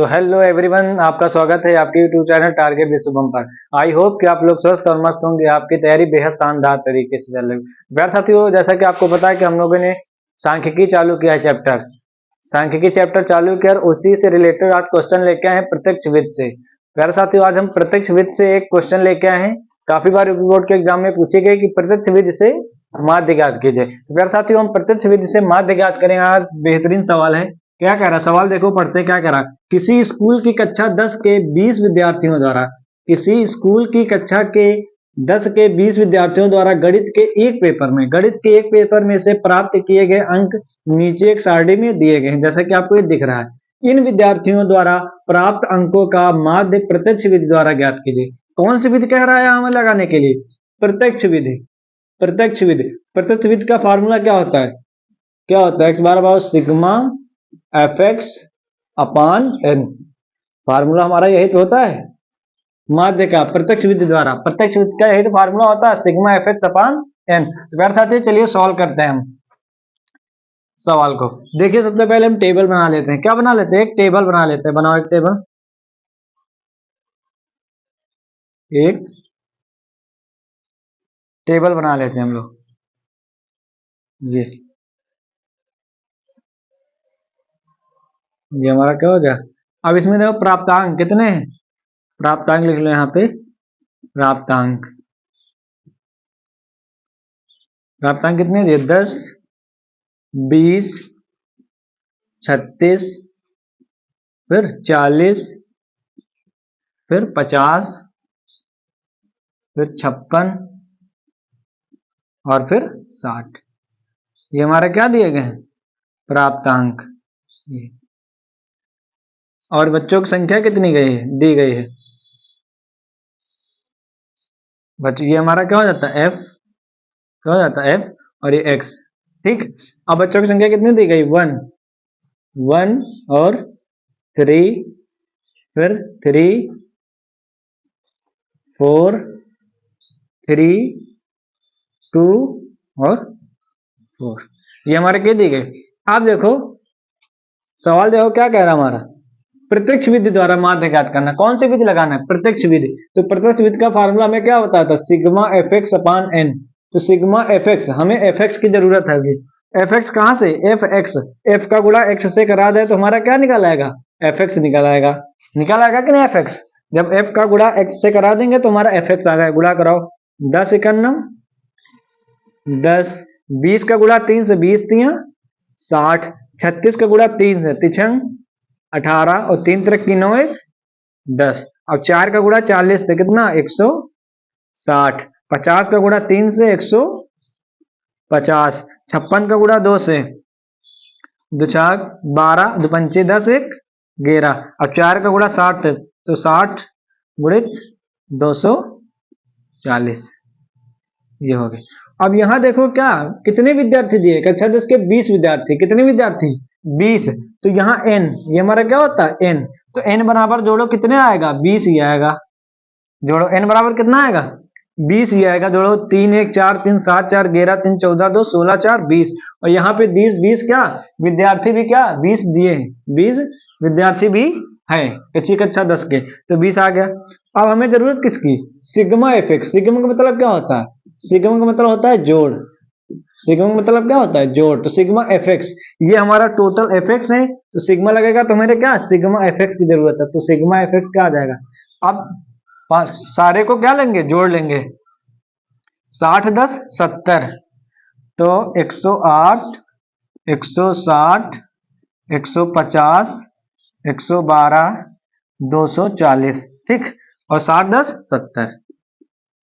तो hello everyone, आपका स्वागत है आपके यूट्यूब चैनल टारगेट विश्वभम पर। आई होप कि आप लोग स्वस्थ और मस्त होंगे। आपकी तैयारी बेहद शानदार तरीके से चल रही है। प्यारे साथियों, जैसा कि आपको पता है कि हम लोगों ने सांख्यिकी चालू किया है। सांख्यिकी चैप्टर चालू किया और उसी से रिलेटेड आज क्वेश्चन लेके आए हैं प्रत्यक्ष विधि से। प्यारे साथियों, आज हम प्रत्यक्ष विधि से एक क्वेश्चन लेके आए हैं। काफी बार यूपी बोर्ड के एग्जाम में पूछे गए कि प्रत्यक्ष विधि से माध्य ज्ञात कीजिए। तो प्यारे साथियों, हम प्रत्यक्ष विधि से माध्य ज्ञात करेंगे। आज बेहतरीन सवाल है। क्या कह रहा है सवाल, देखो पढ़ते क्या कह रहा। किसी स्कूल की कक्षा 10 के 20 विद्यार्थियों द्वारा गणित के एक पेपर में से प्राप्त किए गए अंक नीचे एक सारणी में दिए गए हैं। जैसा कि आपको ये दिख रहा है। इन विद्यार्थियों द्वारा प्राप्त अंकों का माध्य प्रत्यक्ष विधि द्वारा ज्ञात कीजिए। कौन सी विधि कह रहा है हमें लगाने के लिए? प्रत्यक्ष विधि। प्रत्यक्ष विधि का फार्मूला क्या होता है? एक्स बार बार सिग्मा एफ एक्स अपान एन। फार्मूला हमारा यही तो होता है माध्य का प्रत्यक्ष विधि द्वारा। प्रत्यक्ष विधि का यही तो फार्मूला होता है, सिग्मा एफ एक्स अपान एन। तो प्यारे साथी, चलिए सॉल्व करते हैं हम सवाल को। देखिए, सबसे पहले हम टेबल बना लेते हैं। क्या बना लेते हैं? एक टेबल बना लेते हैं। बनाओ एक टेबल बना लेते हैं हम लोग। ये हमारा क्या हो गया। अब इसमें देखो प्राप्तांक कितने हैं। प्राप्तांक लिख लो यहाँ पे। प्राप्तांक कितने दिए? 10, 20, 36, फिर 40, फिर 50, फिर 56 और फिर 60। ये हमारे क्या दिए गए हैं? प्राप्तांक। और बच्चों की संख्या कितनी दी गई है? बच्चों ये हमारा क्या हो जाता है? एफ। क्या हो जाता है? एफ और ये एक्स। ठीक। अब बच्चों की संख्या कितनी दी गई? 1 और 3, फिर 3, 4, 3, 2 और 4। ये हमारे क्या दी गई? आप देखो सवाल, देखो क्या कह रहा हमारा। प्रत्यक्ष विधि द्वारा माध्य ज्ञात करना। कौन सी विधि लगाना है? प्रत्यक्ष विधि। तो प्रत्यक्ष विधि का फार्मूला में क्या होता था? सिग्मा एफ एक्स अपान एन। तो सिग्मा एफ एक्स, हमें एफ एक्स की जरूरत है अभी। एफ एक्स कहां से? F x. एफ का गुणा एक्स से करा दे तो हमारा क्या निकल आएगा? एफ एक्स निकल आएगा। कि नहीं? F x. जब एफ का गुणा एक्स से करा देंगे तो हमारा एफ एक्स आ गया। गुणा कराओ। 10 51 10, 20 का गुणा 3 से 20 3 60, 36 का गुणा 3 से 3 18 और 3 3 की 9 10। अब 4 का गुणा 40 से कितना? 160। 50 का गुणा 3 से 150। 56 का गुणा 2 से 2 4 12, 2 5 10 1 11। अब 4 का गुणा 60 तो 60 गुणित 240। ये हो गए। अब यहां देखो क्या कितने विद्यार्थी दिए? कक्षा 10 के 20 विद्यार्थी। कितने विद्यार्थी? 20। तो यहाँ n, ये हमारा क्या होता है? n। तो n बराबर जोड़ो कितने आएगा? 20 ही आएगा। जोड़ो n बराबर कितना आएगा? 20 ही आएगा। जोड़ो 3 1 4 3 7 4 11 3 14 2 16 4 20। और यहाँ पे 20 क्या विद्यार्थी भी क्या 20 दिए हैं। 20 विद्यार्थी भी है कक्षा 10 के। तो 20 आ गया। अब हमें जरूरत किसकी? Sigma f x. सिग्मा का मतलब क्या होता है? सिग्मा का मतलब होता है जोड़। सिग्मा का मतलब क्या होता है? जोड़। तो सिग्मा एफ एक्स, ये हमारा टोटल एफ एक्स है। तो सिग्मा लगेगा तो मेरे क्या सिग्मा एफ एक्स की जरूरत है। तो सिग्मा एफ एक्स क्या आ जाएगा? अब सारे को क्या लेंगे? जोड़ लेंगे। 60 10 70। तो 108 160 150 112 240। ठीक। और 60 10 70।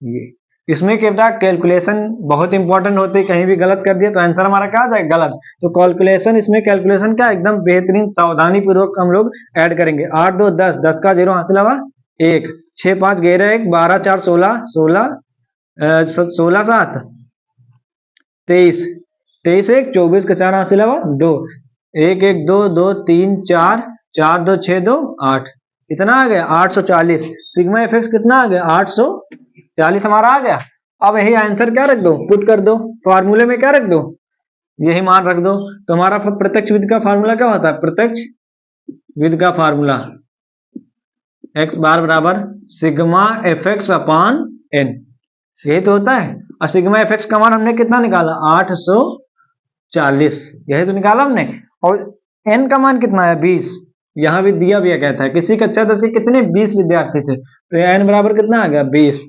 ये इसमें क्या कैलकुलेशन बहुत इंपॉर्टेंट होती है। कहीं भी गलत कर दिया तो आंसर हमारा क्या आ जाएगा? गलत। तो कैलकुलेशन, इसमें कैलकुलेशन क्या एकदम बेहतरीन सावधानी पूर्वक हम लोग ऐड करेंगे। 8 2 10, 10 का 0 हासिल हुआ 1, 6 5 11 1 12 4 16 16 16 7 23 23 1 24 का 4 हासिल हुआ 2 1 1 2 2 3 4 4 2 6 2 8। कितना आ गया? 840। सिग्मा एफ एक्स कितना आ गया? 840 हमारा आ गया। अब यही आंसर क्या रख दो? पुट कर दो। फॉर्मूले में क्या रख दो? यही मान रख दो। तो हमारा प्रत्यक्ष विधि का फार्मूला क्या होता है? प्रत्यक्ष विधि का फार्मूला एक्स बार बराबर sigma f x upon n, यही तो होता है। और सिग्मा एफ एक्स का मान हमने कितना निकाला 840, यही तो निकाला हमने। और एन का मान कितना है 20, यहाँ भी दिया भी कहता है किसी कक्षा 10 के कितने 20 विद्यार्थी थे, तो यहाँ एन बराबर कितना आ गया 20।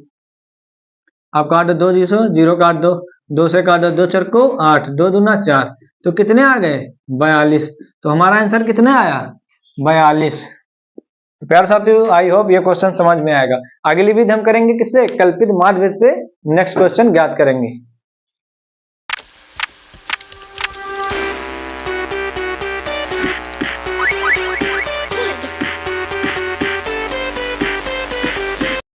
आप काट दो 2 जीरो काट दो, 2 से काट दो 2 4 को 8, 2 दूना 4, तो कितने आ गए 42। तो हमारा आंसर कितने आया 42। तो प्यारे साथियों आई होप ये क्वेश्चन समझ में आएगा। अगली विधि हम करेंगे किससे, कल्पित माध्य से नेक्स्ट क्वेश्चन ज्ञात करेंगे।